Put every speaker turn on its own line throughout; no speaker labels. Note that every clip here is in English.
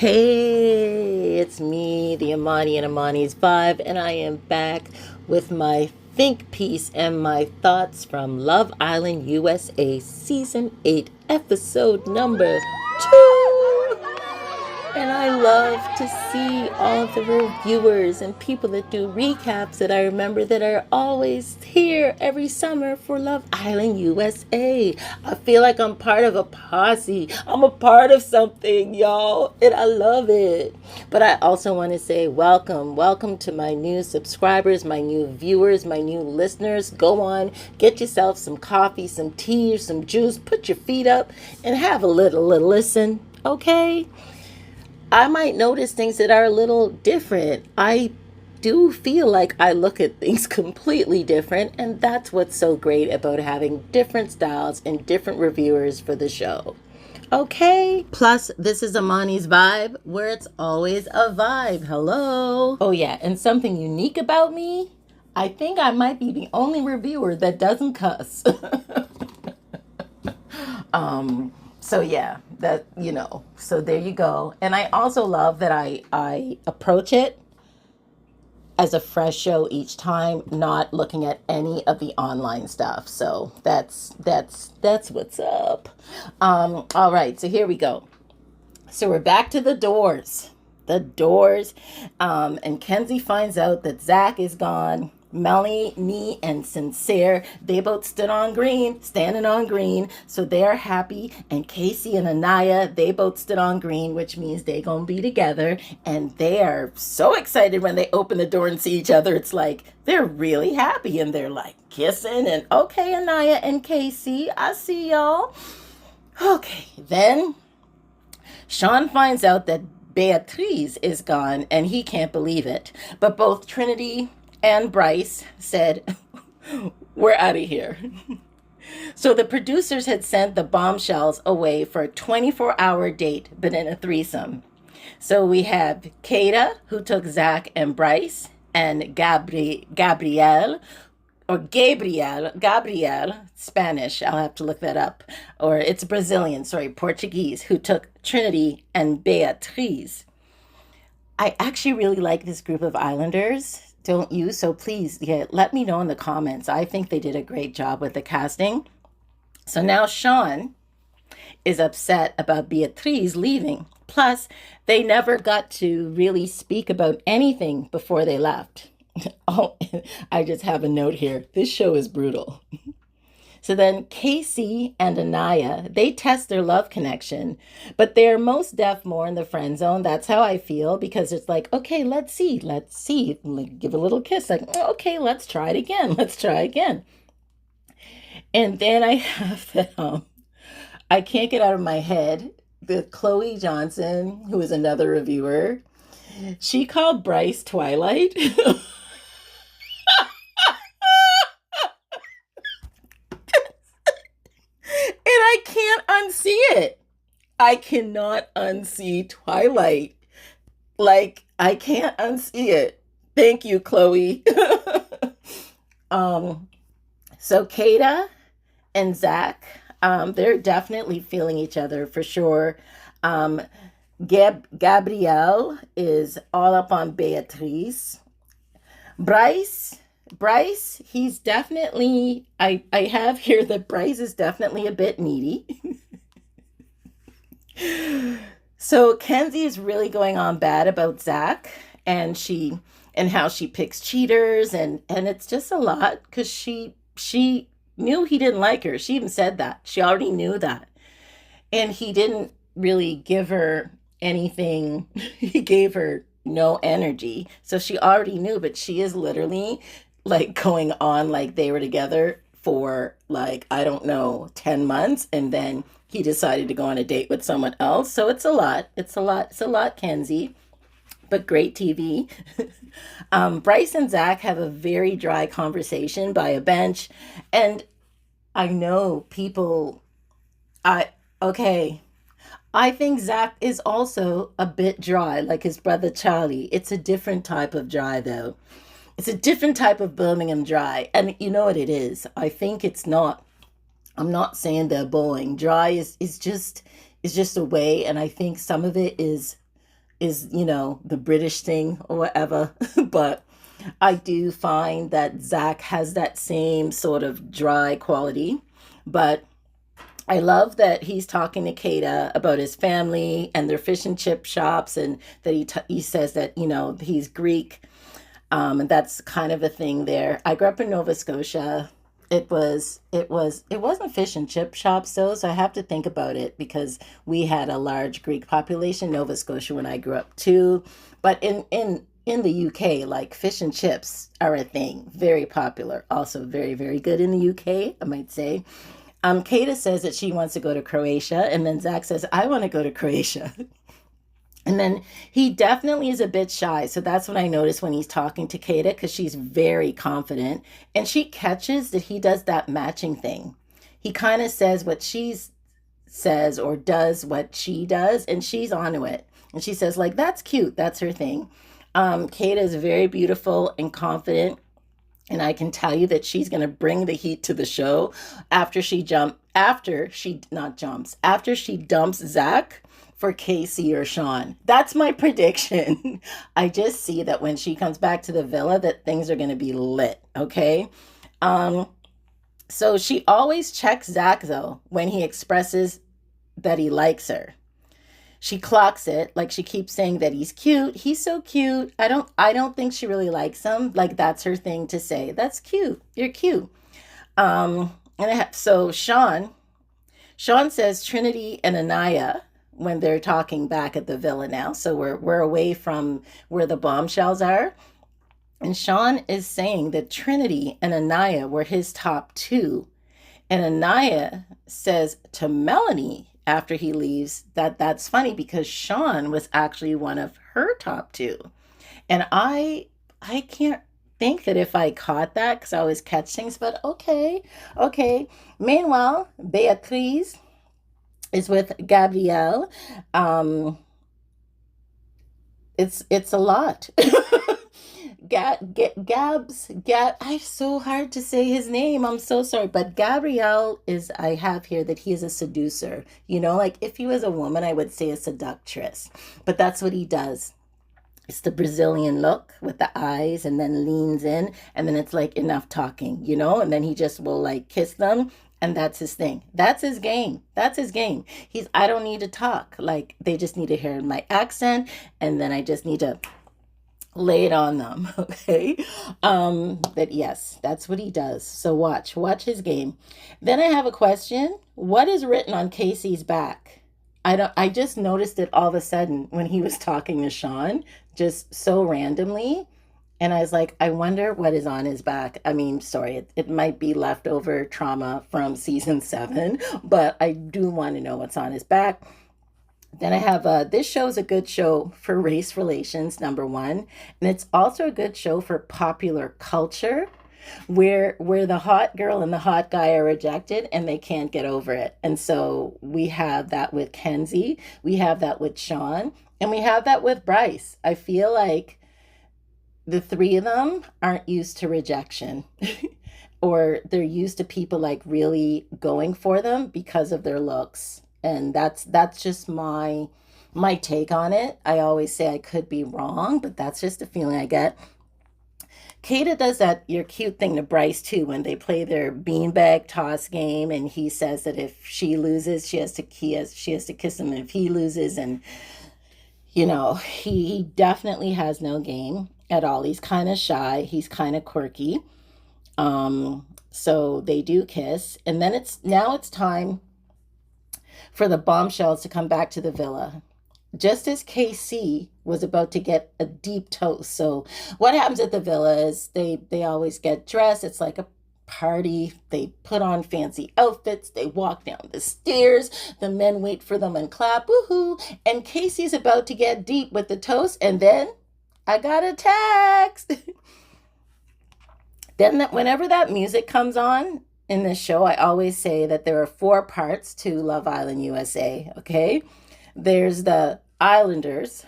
Hey, it's me, the Amani and Amani's Vibe, and I am back with my think piece and my thoughts from Love Island USA Season 8, episode number 2. And I love to see all of the reviewers and people that do recaps that I remember that are always here every summer for Love Island USA. I feel like I'm part of a posse. I'm a part of something, y'all, and I love it. But I also want to say welcome to my new subscribers, my new viewers, my new listeners. Go on, get yourself some coffee, some tea, or some juice, put your feet up, and have a little listen, okay? I might notice things that are a little different. I do feel like I look at things completely different, and that's what's so great about having different styles and different reviewers for the show. Okay. Plus, this is Amani's Vibe, where it's always a vibe. Hello. Oh, yeah. And something unique about me, I think I might be the only reviewer that doesn't cuss. So yeah, so there you go. And I also love that I approach it as a fresh show each time, not looking at any of the online stuff. So that's what's up. All right, so here we go. So we're back to the doors. And Kenzie finds out that Zach is gone. Melanie and Sincere, they both standing on green, so they're happy. And Casey and Anaya, they both stood on green, which means they gonna be together. And they are so excited when they open the door and see each other. It's like they're really happy, and they're like kissing. And okay, Anaya and Casey, I see y'all. Okay, then Sean finds out that Beatriz is gone, and he can't believe it. But both Trinity and Bryce said, we're out of here. So the producers had sent the bombshells away for a 24-hour date, but in a threesome. So we have Kada, who took Zach and Bryce, and Gabriel, Spanish, I'll have to look that up. Or it's Brazilian, Portuguese, who took Trinity and Beatriz. I actually really like this group of Islanders. Don't you? So please, let me know in the comments. I think they did a great job with the casting. So now Sean is upset about Beatriz leaving. Plus, they never got to really speak about anything before they left. Oh, I just have a note here. This show is brutal. So then Casey and Anaya, they test their love connection, but they're most def more in the friend zone. That's how I feel, because it's like, okay, let's see, like, give a little kiss, like, okay, let's try it again. And then I have the, I can't get out of my head, the Chloe Johnson, who is another reviewer, she called Bryce Twilight. I can't unsee it. I cannot unsee Twilight. Like, I can't unsee it. Thank you, Chloe. So Kada and Zach, they're definitely feeling each other for sure. Gabriel is all up on Beatriz. Bryce, he's definitely, I have here that Bryce is definitely a bit needy. So Kenzie is really going on bad about Zach, and how she picks cheaters, and it's just a lot, because she knew he didn't like her. She even said that. She already knew that. And he didn't really give her anything. He gave her no energy. So she already knew, but she is literally like going on like they were together for, like, I don't know, 10 months. And then he decided to go on a date with someone else. So it's a lot, Kenzie, but great TV. Bryce and Zach have a very dry conversation by a bench. And I know people, I think Zach is also a bit dry, like his brother Charlie. It's a different type of dry, though. It's a different type of Birmingham dry. And you know what it is? I think it's not. I'm not saying they're boring. Dry is just a way, and I think some of it is is, the British thing or whatever. But I do find that Zach has that same sort of dry quality. But I love that he's talking to Kada about his family and their fish and chip shops, and that he says that he's Greek, and that's kind of a thing there. I grew up in Nova Scotia. It wasn't fish and chip shops though, so I have to think about it because we had a large Greek population in Nova Scotia when I grew up too. But in the UK, like fish and chips are a thing, very popular, also very, very good in the UK, I might say. Kata says that she wants to go to Croatia, and then Zach says, I want to go to Croatia. And then he definitely is a bit shy. So that's what I notice when he's talking to Kata, because she's very confident. And she catches that he does that matching thing. He kind of says what she says or does what she does, and she's onto it. And she says, like, that's cute. That's her thing. Kata is very beautiful and confident. And I can tell you that she's going to bring the heat to the show after she dumps Zach for Casey or Sean. That's my prediction. I just see that when she comes back to the villa that things are going to be lit, okay? So she always checks Zach though when he expresses that he likes her. She clocks it, like she keeps saying that he's cute. He's so cute. I don't think she really likes him. Like that's her thing to say. That's cute. You're cute. So Sean says Trinity and Anaya when they're talking back at the villa now. So we're away from where the bombshells are. And Sean is saying that Trinity and Anaya were his top two. And Anaya says to Melanie after he leaves that's funny because Sean was actually one of her top two. And I can't think that if I caught that because I always catch things, but okay. Meanwhile, Beatriz is with Gabriel. It's a lot. It's so hard to say his name. I'm so sorry. But Gabriel I have here that he is a seducer. Like if he was a woman, I would say a seductress. But that's what he does. It's the Brazilian look with the eyes and then leans in. And then it's like enough talking, and then he just will like kiss them. And that's his thing. That's his game. I don't need to talk. Like they just need to hear my accent. And then I just need to lay it on them. Okay. But yes, that's what he does. So watch his game. Then I have a question. What is written on Casey's back? I just noticed it all of a sudden when he was talking to Sean, just so randomly. And I was like, I wonder what is on his back. I mean, sorry, it might be leftover trauma from season 7, but I do want to know what's on his back. Then I have this show is a good show for race relations, number one. And it's also a good show for popular culture where the hot girl and the hot guy are rejected and they can't get over it. And so we have that with Kenzie, we have that with Sean, and we have that with Bryce. I feel like the three of them aren't used to rejection or they're used to people like really going for them because of their looks. And that's just my take on it. I always say I could be wrong, but that's just the feeling I get. Kada does that your cute thing to Bryce too when they play their beanbag toss game, and he says that if she loses, she has to kiss him if he loses, and he definitely has no game at all. He's kind of shy. He's kind of quirky. So they do kiss, and then it's time for the bombshells to come back to the villa. Just as KC was about to get a deep toast. So what happens at the villa is they always get dressed. It's like a party. They put on fancy outfits. They walk down the stairs. The men wait for them and clap. Woohoo! And Casey's about to get deep with the toast. And then I got a text. Then whenever that music comes on in this show, I always say that there are 4 parts to Love Island USA, okay? There's the Islanders,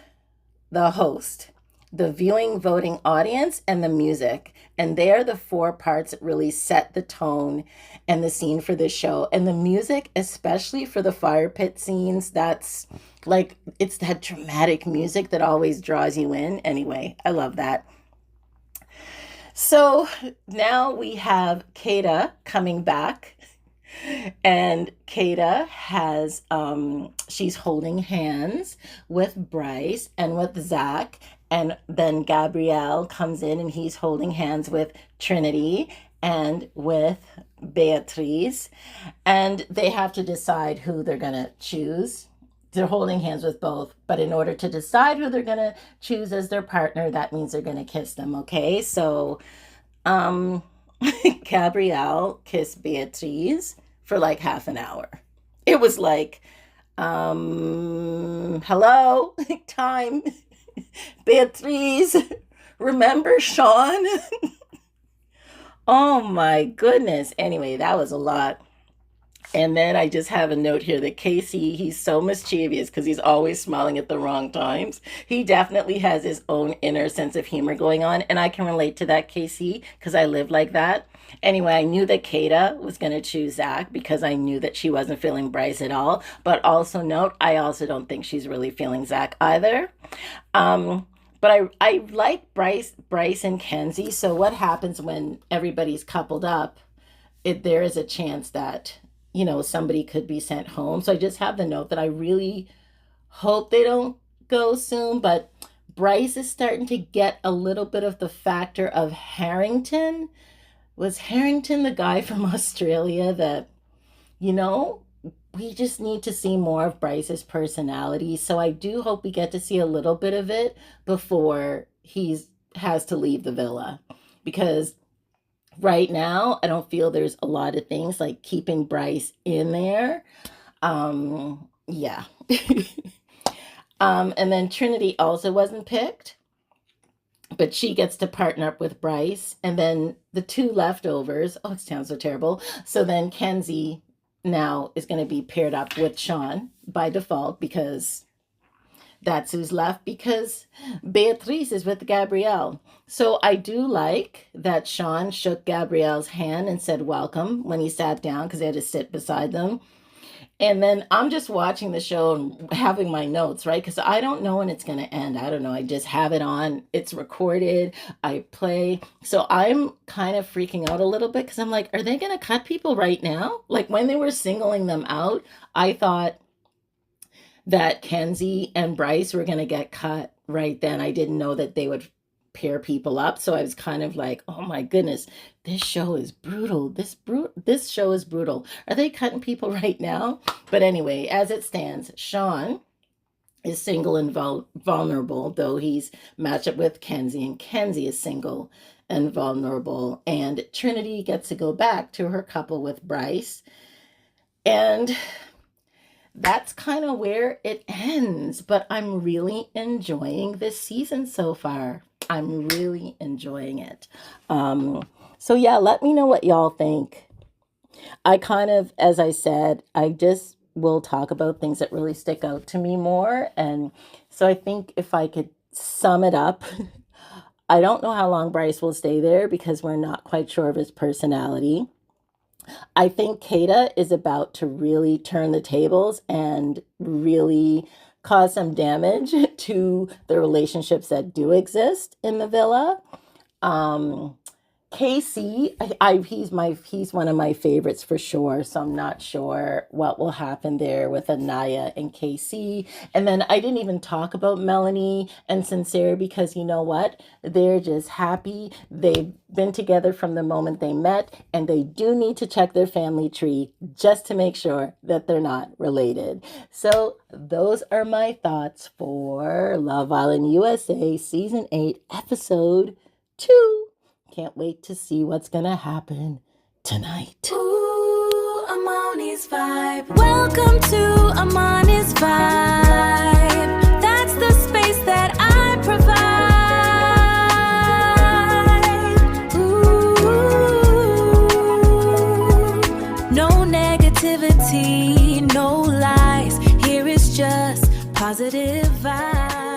the host, the viewing, voting audience, and the music. And they are the four parts that really set the tone and the scene for this show. And the music, especially for the fire pit scenes, that's like, it's that dramatic music that always draws you in. Anyway, I love that. So now we have Kada coming back, and Kada has she's holding hands with Bryce and with Zach, and then Gabriel comes in and he's holding hands with Trinity and with Beatriz, and they have to decide who they're gonna choose. They're holding hands with both, but in order to decide who they're gonna choose as their partner, that means they're gonna kiss them, okay? So Gabriel kissed Beatriz for like half an hour. It was like, hello, time, Beatriz, remember Sean? Oh my goodness. Anyway, that was a lot. And then I just have a note here that Casey, he's so mischievous because he's always smiling at the wrong times. He definitely has his own inner sense of humor going on. And I can relate to that, Casey, because I live like that. Anyway, I knew that Kada was going to choose Zach because I knew that she wasn't feeling Bryce at all. But also note, I also don't think she's really feeling Zach either. But I like Bryce and Kenzie. So what happens when everybody's coupled up? There is a chance that, you know, somebody could be sent home. So I just have the note that I really hope they don't go soon. But Bryce is starting to get a little bit of the factor of Harrington. Was Harrington the guy from Australia that, you know, we just need to see more of Bryce's personality. So I do hope we get to see a little bit of it before he has to leave the villa. Because right now, I don't feel there's a lot of things like keeping Bryce in there. Yeah. And then Trinity also wasn't picked, but she gets to partner up with Bryce. And then the two leftovers, oh, it sounds so terrible. So then Kenzie now is going to be paired up with Sean by default because that's who's left, because Beatriz is with Gabriel. So I do like that Sean shook Gabriel's hand and said welcome when he sat down because he had to sit beside them. And then I'm just watching the show and having my notes, right? Because I don't know when it's going to end. I don't know. I just have it on. It's recorded. I play. So I'm kind of freaking out a little bit because I'm like, are they going to cut people right now? Like when they were singling them out, I thought that Kenzie and Bryce were going to get cut right then. I didn't know that they would pair people up. So I was kind of like, oh my goodness, this show is brutal. This show is brutal. Are they cutting people right now? But anyway, as it stands, Sean is single and vulnerable, though he's matched up with Kenzie, and Kenzie is single and vulnerable. And Trinity gets to go back to her couple with Bryce. And that's kind of where it ends. But I'm really enjoying this season so far. I'm really enjoying it. So yeah, let me know what y'all think. I kind of, as I said, I just will talk about things that really stick out to me more. And so I think if I could sum it up, I don't know how long Bryce will stay there because we're not quite sure of his personality. I think Kada is about to really turn the tables and really cause some damage to the relationships that do exist in the villa. Casey, he's one of my favorites for sure. So I'm not sure what will happen there with Anaya and Casey. And then I didn't even talk about Melanie and Sincere because you know what? They're just happy. They've been together from the moment they met, and they do need to check their family tree just to make sure that they're not related. So those are my thoughts for Love Island USA Season 8, Episode 2. Can't wait to see what's gonna happen tonight.
Ooh, Amani's Vibe. Welcome to Amani's Vibe. That's the space that I provide. Ooh, no negativity, no lies. Here is just positive vibes.